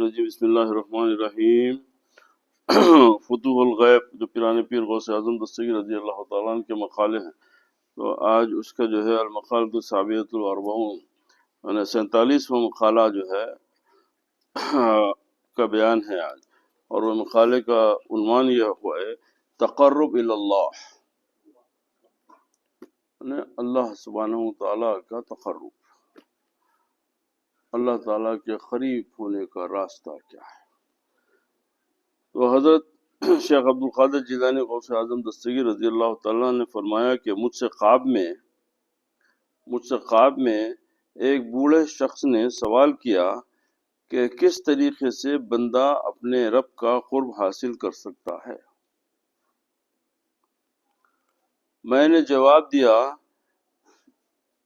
الرجیم بسم اللہ الرحمن الرحیم۔ فتوح الغیب جو پیرانے پیر غوث اعظم دستگیر رضی اللہ تعالیٰ عنہ کے مقالے ہیں، تو آج اس کا جو ہے المقالۃ السابعۃ الاربعون یعنی 47واں مقالہ جو ہے کا بیان ہے آج، اور وہ مقالے کا عنوان یہ ہوا ہے تقرب الی اللہ، یعنی اللہ سبحانہ تعالیٰ کا تقرب، اللہ تعالیٰ کے قریب ہونے کا راستہ کیا ہے۔ تو حضرت شیخ عبد القادر جیلانی غوث اعظم دستگیر رضی اللہ تعالیٰ نے فرمایا کہ مجھ سے خواب میں ایک بوڑھے شخص نے سوال کیا کہ کس طریقے سے بندہ اپنے رب کا قرب حاصل کر سکتا ہے۔ میں نے جواب دیا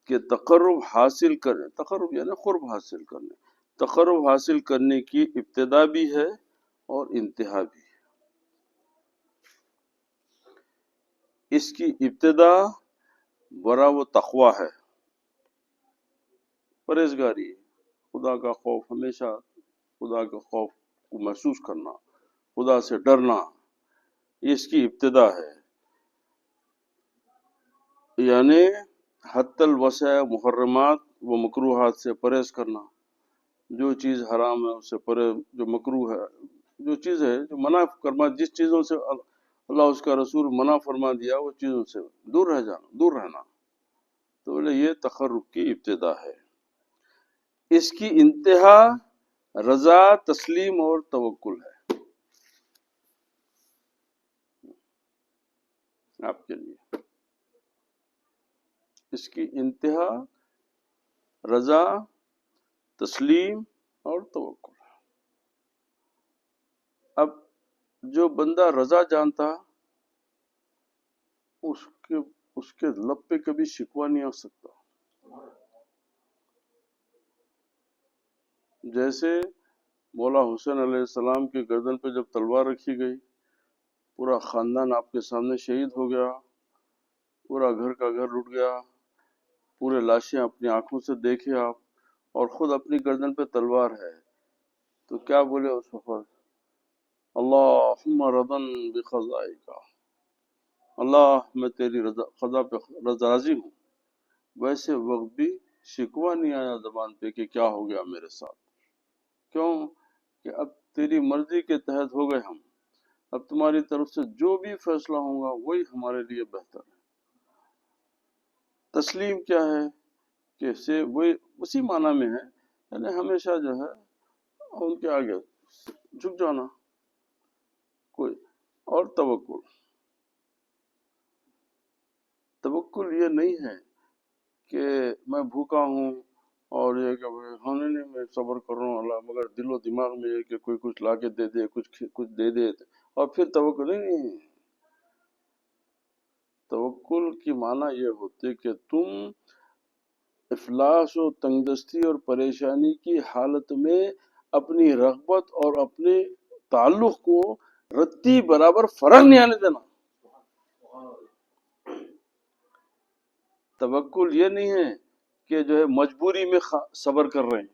کہ تقرب یعنی قرب حاصل کرنے، تقرب حاصل کرنے کی ابتدا بھی ہے اور انتہا بھی ہے۔ اس کی ابتدا برا و تقوی ہے، پرہیزگاری، خدا کا خوف، ہمیشہ خدا کا خوف کو محسوس کرنا، خدا سے ڈرنا، یہ اس کی ابتدا ہے۔ یعنی حتی الوسع محرمات و مکروہات سے پرہیز کرنا، جو چیز حرام ہے اس سے پرہیز، جو مکروہ ہے، جو چیز ہے جو منع فرما، جس چیزوں سے اللہ اس کا رسول منع فرما دیا وہ چیزوں سے دور رہنا، تو بولے یہ تقرب کی ابتدا ہے۔ اس کی انتہا رضا، تسلیم اور توکل ہے آپ کے لیے۔ اس کی انتہا رضا، تسلیم اور توکل ہے۔ اب جو بندہ رضا جانتا اس کے لب پہ کبھی شکوہ نہیں آ سکتا۔ جیسے مولا حسین علیہ السلام کی گردن پہ جب تلوار رکھی گئی، پورا خاندان آپ کے سامنے شہید ہو گیا، پورا گھر کا گھر لٹ گیا، پورے لاشیں اپنی آنکھوں سے دیکھے آپ، اور خود اپنی گردن پہ تلوار ہے، تو کیا بولے اس وقت؟ اللہم رضن بقضائک، اللہ میں تیری قضا پہ راضی ہوں۔ ویسے وقت بھی شکوہ نہیں آیا زبان پہ کہ کیا ہو گیا میرے ساتھ، کیوں کہ اب تیری مرضی کے تحت ہو گئے ہم، اب تمہاری طرف سے جو بھی فیصلہ ہوگا وہی ہمارے لیے بہتر ہے۔ تسلیم کیا ہے کہ وہی اسی معنی میں ہے، یعنی ہمیشہ جو ہے ان کے آگے جھک جانا کوئی۔ اور توکل یہ نہیں ہے کہ میں بھوکا ہوں اور یہ کہ ہونے نہیں، میں صبر کر رہا ہوں اللہ، مگر دل و دماغ میں یہ کہ کوئی کچھ لا کے دے دے، کچھ دے دے، اور پھر توکل نہیں۔ توکل کی معنی یہ ہوتی کہ تم افلاس و تنگدستی اور پریشانی کی حالت میں اپنی رغبت اور اپنے تعلق کو رتی برابر فرق نہیں آنے دینا۔ توکل یہ نہیں ہے کہ جو ہے مجبوری میں صبر کر رہے ہیں،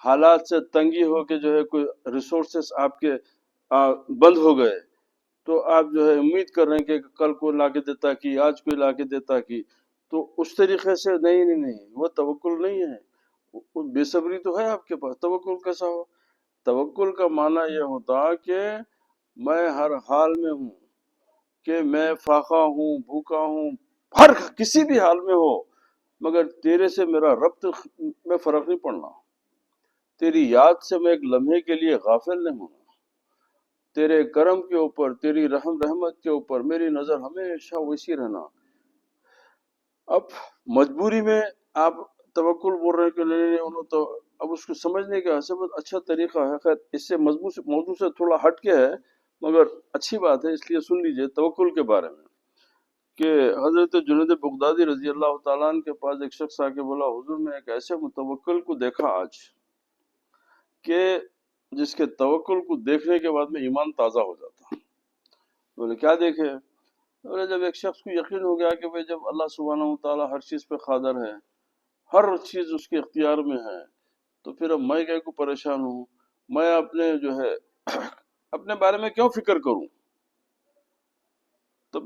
حالات سے تنگی ہو کے جو ہے کوئی ریسورسز آپ کے بند ہو گئے، تو آپ جو ہے امید کر رہے ہیں کہ کل کو لا کے دیتا کی، آج کوئی لا کے دیتا کی، تو اس طریقے سے نہیں، وہ توکل نہیں ہے، بے صبری تو ہے آپ کے پاس۔ توکل کیسا ہو؟ توکل کا معنی یہ ہوتا کہ میں ہر حال میں ہوں، کہ میں فاقہ ہوں، بھوکا ہوں، ہر کسی بھی حال میں ہو، مگر تیرے سے میرا ربط میں فرق نہیں پڑنا، تیری یاد سے میں ایک لمحے کے لیے غافل نہیں ہونا، تیرے کرم کے اوپر، تیری رحمت کے اوپر میری نظر ہمیشہ ویسی رہنا۔ اب مجبوری میں آپ توکل بول رہے ہیں کہ نہیں انہوں تو اب اس کو سمجھنے کا بہت اچھا طریقہ ہے، خیر اس سے موضوع سے تھوڑا ہٹ کے ہے مگر اچھی بات ہے، اس لیے سن لیجئے توکل کے بارے میں کہ حضرت جنید بغدادی رضی اللہ تعالیٰ عنہ کے پاس ایک شخص آ کے بولا حضور میں ایک ایسے متوکل کو دیکھا آج کہ جس کے توکل کو دیکھنے کے بعد میں ایمان تازہ ہو جاتا۔ بولے کیا دیکھے؟ بولے جب ایک شخص کو یقین ہو گیا کہ جب اللہ سبحانہ وتعالیٰ ہر چیز پہ قادر ہے، ہر چیز اس کے اختیار میں ہے، تو پھر اب میں کیا کو پریشان ہوں، میں اپنے جو ہے اپنے بارے میں کیوں فکر کروں؟ تو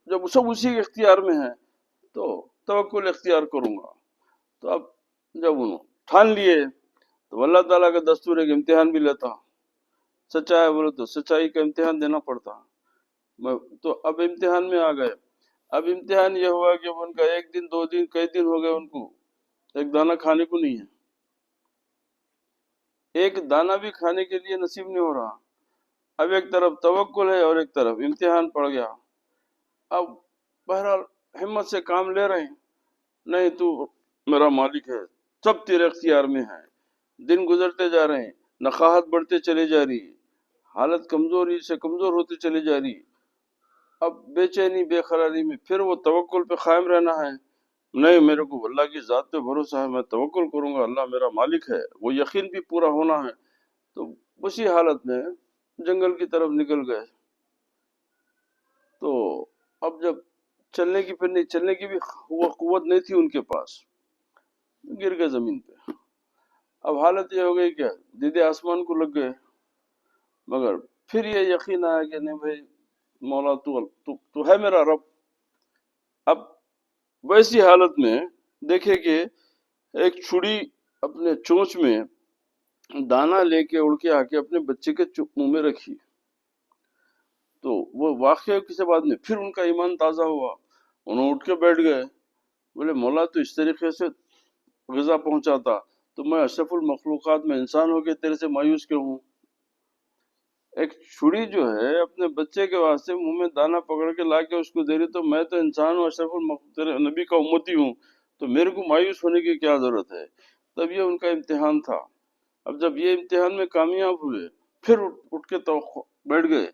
جب سب اسی کے اختیار میں ہے تو توکل اختیار کروں گا۔ تو اب جب انہوں ٹھان لیے تو اللہ تعالیٰ کا دستور ایک امتحان بھی لیتا، سچائی بولے تو سچائی کا امتحان دینا پڑتا۔ تو اب امتحان میں آ گئے۔ اب امتحان یہ ہوا کہ ان کا ایک دن دو دن کئی دن ہو گئے ان کو ایک دانہ کھانے کو نہیں ہے، ایک دانہ بھی کھانے کے لیے نصیب نہیں ہو رہا۔ اب ایک طرف توکل ہے اور ایک طرف امتحان پڑ گیا۔ اب بہرحال ہمت سے کام لے رہے ہیں، نہیں تو میرا مالک ہے، سب تیرے اختیار میں ہے۔ دن گزرتے جا رہے ہیں، نقاہت بڑھتے چلے جا رہی، حالت کمزوری سے کمزور ہوتی چلی جا رہی۔ اب بے چینی بے قراری میں پھر وہ توکل پہ قائم رہنا ہے، نہیں میرے کو اللہ کی ذات پہ بھروسہ ہے، میں توکل کروں گا، اللہ میرا مالک ہے، وہ یقین بھی پورا ہونا ہے۔ تو اسی حالت میں جنگل کی طرف نکل گئے۔ تو اب جب چلنے کی پھر نہیں چلنے کی بھی وہ قوت نہیں تھی ان کے پاس، گر گئے زمین پہ۔ اب حالت یہ ہو گئی کہ دیدے آسمان کو لگ گئے، مگر پھر یہ یقین آیا کہ نہیں بھائی مولا تو ہے میرا رب۔ اب ویسی حالت میں دیکھے کہ ایک چھڑی اپنے چونچ میں دانا لے کے اڑ کے آ کے اپنے بچے کے منہ میں رکھی۔ تو وہ واقعہ کسی بعد میں پھر ان کا ایمان تازہ ہوا، انہوں اٹھ کے بیٹھ گئے، بولے مولا تو اس طریقے سے غذا پہنچاتا تو میں اشرف المخلوقات میں انسان ہو کے تیرے سے مایوس کیوں ہوں؟ ایک چھڑی جو ہے اپنے بچے کے واسطے منہ میں دانا پکڑ کے لا کے اس کو دے رہی، تو میں تو انسان ہوں، اشرف تیرے نبی کا امتی ہوں، تو میرے کو مایوس ہونے کی کیا ضرورت ہے؟ تب یہ ان کا امتحان تھا۔ اب جب یہ امتحان میں کامیاب ہوئے پھر اٹھ کے تو بیٹھ گئے،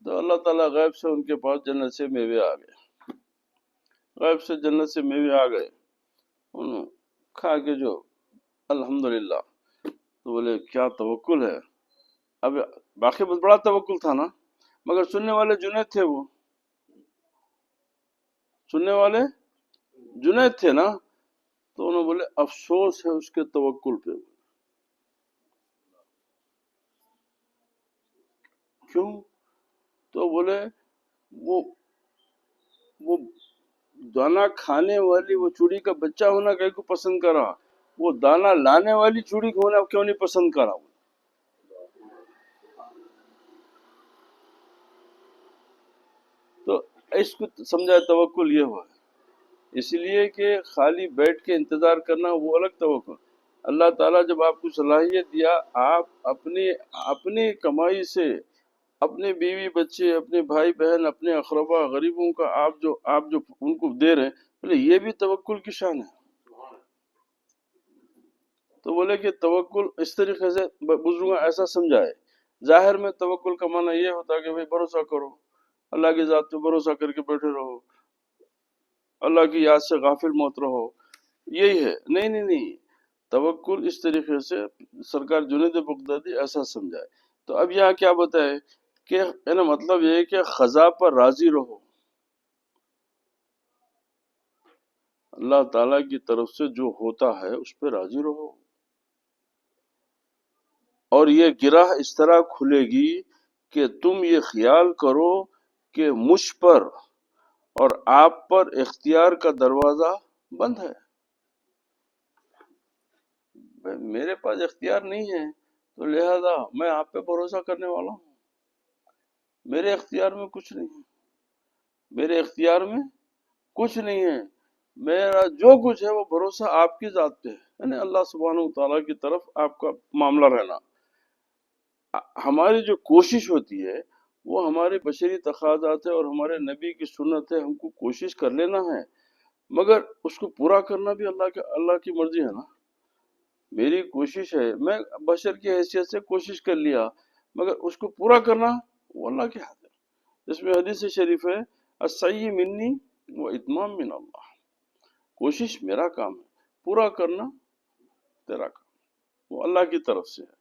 تو اللہ تعالیٰ غیب سے ان کے پاس جنت سے میوے آ گئے، غیب سے جنت سے میوے آ گئے، انہوں کھا کے جو الحمدللہ۔ تو بولے کیا توکل ہے! اب باقی بہت بڑا توکل تھا نا، مگر سننے والے جنید تھے، وہ سننے والے جنید تھے نا، تو انہوں بولے افسوس ہے اس کے توکل پہ۔ کیوں؟ تو بولے وہ دانا کھانے والی وہ چوڑی کا بچہ ہونا کہیں کو پسند کرا، وہ دانا لانے والی چوڑی کو ہونا کیوں نہیں پسند کرا؟ تو اس کو سمجھا توکل یہ ہوا، اس لیے کہ خالی بیٹھ کے انتظار کرنا وہ الگ توکل۔ اللہ تعالیٰ جب آپ کو صلاحیت دیا، آپ اپنی کمائی سے اپنے بیوی بچے اپنے بھائی بہن اپنے اقربا غریبوں کا آپ جو ان کو دے رہے ہیں، بولے یہ بھی توکل کی شان ہے۔ تو بولے کہ توکل اس طریقے سے بزرگوں ایسا سمجھائے، ظاہر میں توکل کا معنی یہ ہوتا ہے کہ بھائی بھروسہ کرو، اللہ کی ذات پہ بھروسہ کر کے بیٹھے رہو، اللہ کی یاد سے غافل مت رہو، یہی ہے۔ نہیں نہیں نہیں، توکل اس طریقے سے سرکار جنید بغدادی ایسا سمجھائے۔ تو اب یہاں کیا بتائے کہ مطلب یہ ہے کہ قضا پر راضی رہو، اللہ تعالیٰ کی طرف سے جو ہوتا ہے اس پہ راضی رہو، اور یہ گرہ اس طرح کھلے گی کہ تم یہ خیال کرو کہ مجھ پر اور آپ پر اختیار کا دروازہ بند ہے، میرے پاس اختیار نہیں ہے، تو لہذا میں آپ پہ بھروسہ کرنے والا ہوں، میرے اختیار میں کچھ نہیں ہے، میرے اختیار میں کچھ نہیں ہے، میرا جو کچھ ہے وہ بھروسہ آپ کی ذات پہ ہے، یعنی اللہ سبحانہ وتعالیٰ کی طرف آپ کا معاملہ رہنا۔ ہماری جو کوشش ہوتی ہے وہ ہمارے بشری تقاضات ہے اور ہمارے نبی کی سنت ہے، ہم کو کوشش کر لینا ہے، مگر اس کو پورا کرنا بھی اللہ کی مرضی ہے نا۔ میری کوشش ہے، میں بشر کی حیثیت سے کوشش کر لیا، مگر اس کو پورا کرنا وہ اللہ کے ہاتھ ہے۔ اس میں حدیث شریف ہے السعی منی و اتمام من اللہ، کوشش میرا کام ہے، پورا کرنا تیرا کام، وہ اللہ کی طرف سے ہے۔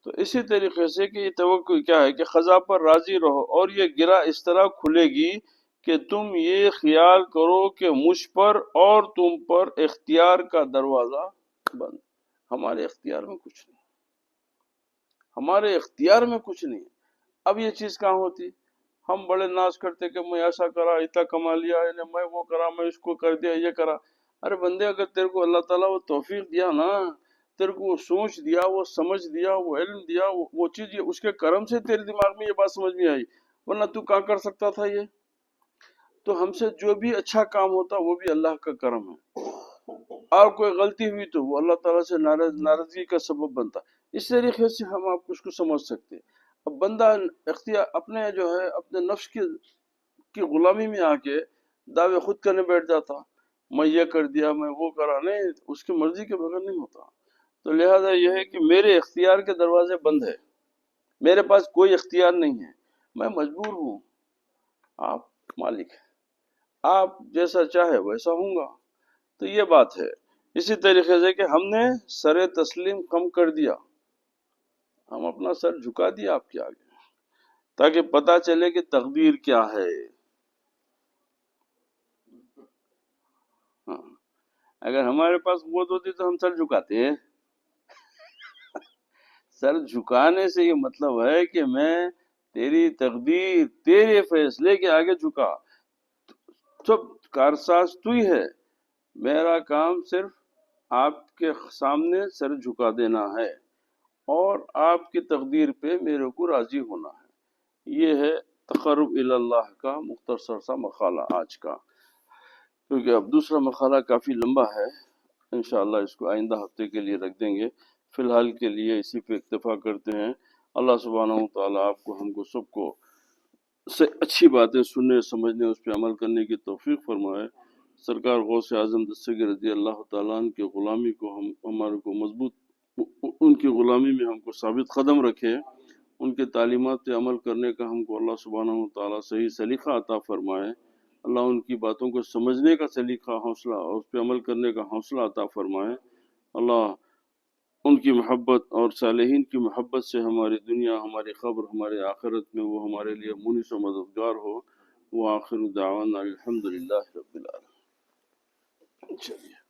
تو اسی طریقے سے کہ یہ توقع کیا ہے کہ خضا پر راضی رہو، اور یہ گرہ اس طرح کھلے گی کہ تم یہ خیال کرو کہ مجھ پر اور تم پر اختیار کا دروازہ بند، ہمارے اختیار میں کچھ نہیں، ہمارے اختیار میں کچھ نہیں ہے۔ اب یہ چیز کہاں ہوتی؟ ہم بڑے ناز کرتے کہ میں ایسا کرا، اتنا کما لیا، میں وہ کرا، میں اس کو کر دیا، یہ کرا۔ ارے بندے، اگر تیرے کو اللہ تعالیٰ وہ توفیق دیا نا، تیرے کو وہ سوچ دیا، وہ سمجھ دیا، وہ علم دیا، وہ چیز یہ اس کے کرم سے تیرے دماغ میں یہ بات سمجھ میں آئی، ورنہ تو کہاں کر سکتا تھا یہ؟ تو ہم سے جو بھی اچھا کام ہوتا وہ بھی اللہ کا کرم ہے، اور کوئی غلطی ہوئی تو وہ اللہ تعالیٰ سے ناراضگی کا سبب بنتا۔ اس طریقے سے ہم آپ اس کو سمجھ سکتے ہیں۔ اب بندہ اختیار اپنے جو ہے اپنے نفس کی غلامی میں آ کے دعوے خود کرنے بیٹھ جاتا، میں یہ کر دیا، میں وہ کرا، نہیں، اس کی مرضی کے بغیر نہیں ہوتا۔ تو لہذا یہ ہے کہ میرے اختیار کے دروازے بند ہے، میرے پاس کوئی اختیار نہیں ہے، میں مجبور ہوں، آپ مالک ہیں، آپ جیسا چاہے ویسا ہوں گا۔ تو یہ بات ہے۔ اسی طریقے سے کہ ہم نے سر تسلیم کم کر دیا، ہم اپنا سر جھکا دیا آپ کے آگے، تاکہ پتہ چلے کہ تقدیر کیا ہے۔ ہاں، اگر ہمارے پاس قوت ہوتی تو ہم سر جھکاتے ہیں۔ سر جھکانے سے یہ مطلب ہے کہ میں تیری تقدیر، تیرے فیصلے کے آگے جھکا، سب کارساز تو ہی ہے، میرا کام صرف آپ کے سامنے سر جھکا دینا ہے اور آپ کی تقدیر پہ میرے کو راضی ہونا ہے۔ یہ ہے تقرب الی اللہ کا مختصر سا مقالہ آج کا، کیونکہ اب دوسرا مقالہ کافی لمبا ہے، انشاءاللہ اس کو آئندہ ہفتے کے لیے رکھ دیں گے۔ فی الحال کے لیے اسی پہ اکتفا کرتے ہیں۔ اللہ سبحانہ و تعالیٰ آپ کو، ہم کو، سب کو سے اچھی باتیں سننے، سمجھنے، اس پہ عمل کرنے کی توفیق فرمائے۔ سرکار غوث اعظم دستگیر رضی اللہ تعالیٰ عنہ کی غلامی کو ہمارے کو مضبوط، ان کی غلامی میں ہم کو ثابت قدم رکھے، ان کے تعلیمات پہ عمل کرنے کا ہم کو اللہ سبحانہ و تعالیٰ صحیح سلیقہ عطا فرمائے۔ اللہ ان کی باتوں کو سمجھنے کا سلیقہ، حوصلہ، اور اس پہ عمل کرنے کا حوصلہ عطا فرمائے۔ اللہ ان کی محبت اور صالحین کی محبت سے ہماری دنیا، ہماری قبر، ہمارے آخرت میں وہ ہمارے لیے مونس و مددگار ہو۔ وآخر دعوانا الحمدللہ رب العالمین۔ چلیے۔